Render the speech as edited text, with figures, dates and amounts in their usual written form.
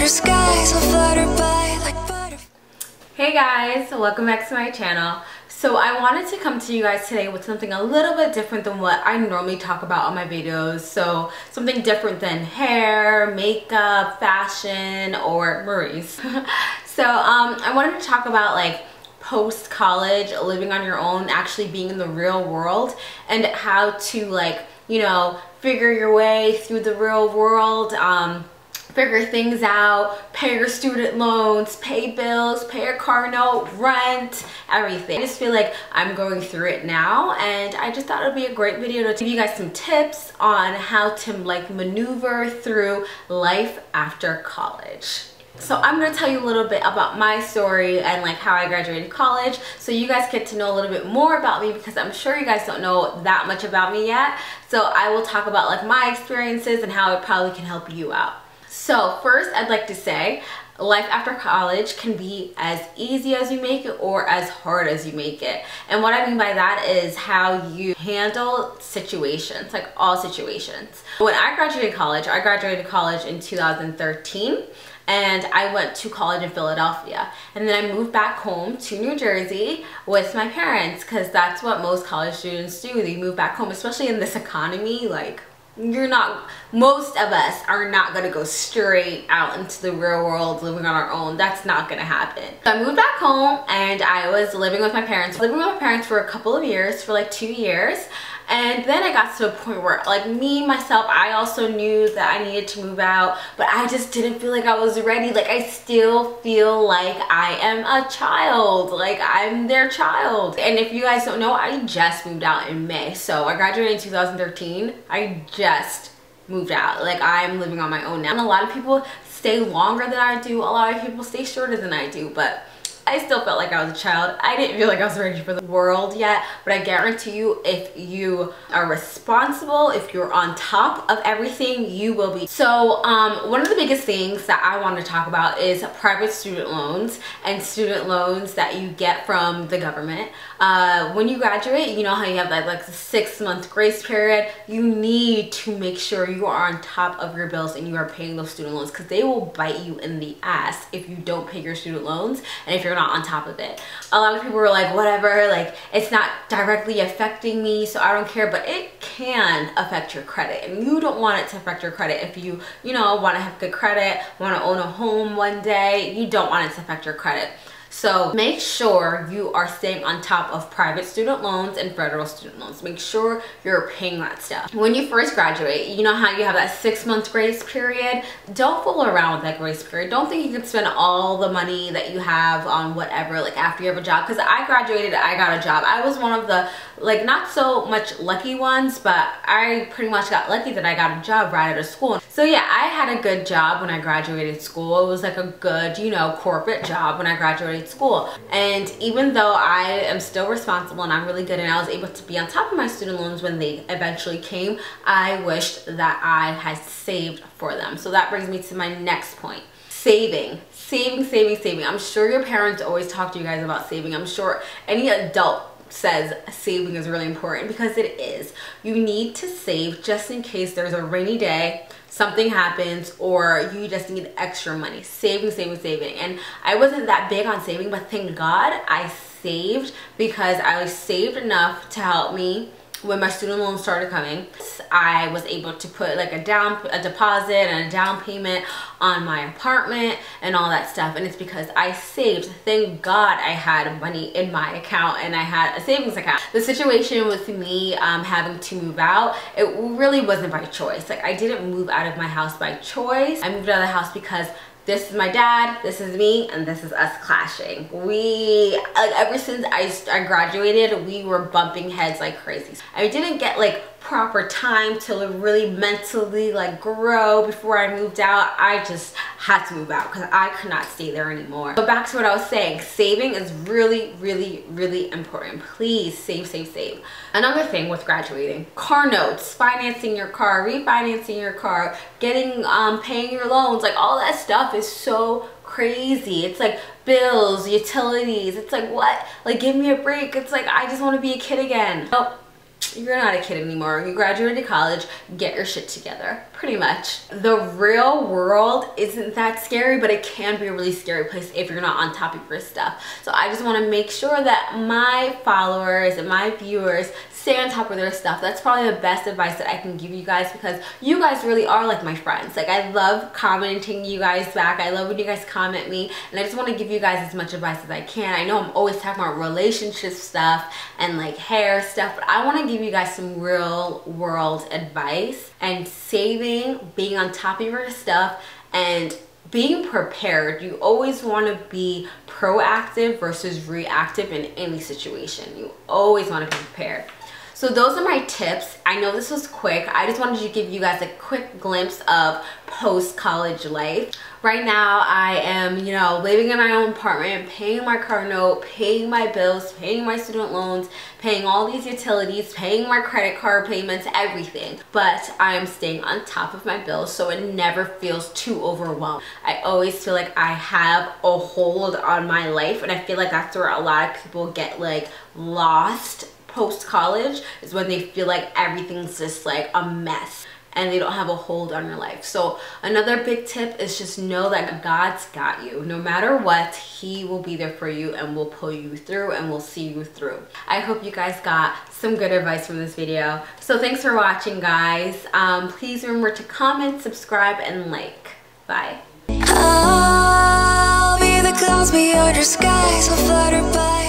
skies will flutter by like butterflies. Hey guys, welcome back to my channel. So I wanted to come to you guys today with something a little bit different than what I normally talk about on my videos. So something different than hair, makeup, fashion, or Marie's. So I wanted to talk about like post-college, living on your own, actually being in the real world, and how to, like, you know, figure your way through the real world, figure things out, pay your student loans, pay bills, pay your car note, rent, everything. I just feel like I'm going through it now, and I just thought it would be a great video to give you guys some tips on how to like maneuver through life after college. So I'm going to tell you a little bit about my story and like how I graduated college, so you guys get to know a little bit more about me, because I'm sure you guys don't know that much about me yet. So I will talk about like my experiences and how it probably can help you out. So first, I'd like to say life after college can be as easy as you make it or as hard as you make it. And what I mean by that is how you handle situations, like all situations. When I graduated college in 2013. And I went to college in Philadelphia, and then I moved back home to New Jersey with my parents, because that's what most college students do. They move back home, especially in this economy. Like, most of us are not gonna go straight out into the real world living on our own. That's not gonna happen. So I moved back home, and I was living with my parents. For a couple of years, for like 2 years. And then I got to a point where, like, myself, I also knew that I needed to move out, but I just didn't feel like I was ready. Like, I still feel like I am a child. Like, I'm their child. And if you guys don't know, I just moved out in May. So I graduated in 2013. I just moved out. Like, I'm living on my own now. And a lot of people stay longer than I do. A lot of people stay shorter than I do, but I still felt like I was a child. I didn't feel like I was ready for the world yet, but I guarantee you, if you are responsible, if you're on top of everything, you will be. So one of the biggest things that I want to talk about is private student loans and student loans that you get from the government. When you graduate, you know how you have that like 6-month grace period. You need to make sure you are on top of your bills and you are paying those student loans, because they will bite you in the ass if you don't pay your student loans and if you're not on top of it. A lot of people were like, whatever, like, it's not directly affecting me, so I don't care. But it can affect your credit, and you don't want it to affect your credit. If you want to have good credit, want to own a home one day, you don't want it to affect your credit. So make sure you are staying on top of private student loans and federal student loans. Make sure you're paying that stuff. When you first graduate, you know how you have that 6-month grace period? Don't fool around with that grace period. Don't think you can spend all the money that you have on whatever, like, after you have a job. Because I graduated, I got a job. I was one of the, like, not so much lucky ones, but I pretty much got lucky that I got a job right out of school. So yeah, I had a good job when I graduated school. It was like a good, you know, corporate job when I graduated school. And even though I am still responsible and I'm really good and I was able to be on top of my student loans when they eventually came, I wished that I had saved for them. So that brings me to my next point. Saving. I'm sure your parents always talk to you guys about saving. I'm sure any adult says saving is really important, because it is. You need to save just in case there's a rainy day, something happens, or you just need extra money. Saving. And I wasn't that big on saving, but thank God I saved, because I was saved enough to help me when my student loans started coming. I was able to put like a deposit and a down payment on my apartment and all that stuff, and it's because I saved. Thank God I had money in my account and I had a savings account. The situation with me having to move out, it really wasn't by choice. Like, I didn't move out of my house by choice. I moved out of the house because this is my dad, this is me, and this is us clashing. Ever since I graduated, we were bumping heads like crazy. I didn't get like proper time to really mentally like grow before I moved out. I just had to move out because I could not stay there anymore. But back to what I was saying, saving is really important. Please save. Another thing with graduating, car notes, financing your car, refinancing your car, getting paying your loans, like all that stuff is so crazy. It's like bills, utilities. It's like, what? Like, give me a break. It's like, I just want to be a kid again. Nope. You're not a kid anymore. You graduated college. Get your shit together. Pretty much. The real world isn't that scary, but it can be a really scary place if you're not on top of your stuff. So I just want to make sure that my followers and my viewers stay on top of their stuff. That's probably the best advice that I can give you guys, because you guys really are like my friends. Like, I love commenting you guys back. I love when you guys comment me, and I just want to give you guys as much advice as I can. I know I'm always talking about relationship stuff and like hair stuff, but I want to give you guys some real world advice and saving, being on top of your stuff, and being prepared. You always want to be proactive versus reactive in any situation. You always want to be prepared. So those are my tips. I know this was quick. I just wanted to give you guys a quick glimpse of post-college life. Right now, I am, you know, living in my own apartment, paying my car note, paying my bills, paying my student loans, paying all these utilities, paying my credit card payments, everything. But I'm staying on top of my bills, so it never feels too overwhelmed. I always feel like I have a hold on my life, and I feel like that's where a lot of people get like lost post-college, is when they feel like everything's just like a mess and they don't have a hold on your life. So another big tip is just know that God's got you. No matter what, He will be there for you and will pull you through and will see you through. I hope you guys got some good advice from this video. So thanks for watching, guys. Please remember to comment, subscribe, and like. Bye. I'll be the clouds beyond your skies, I'll flutter by.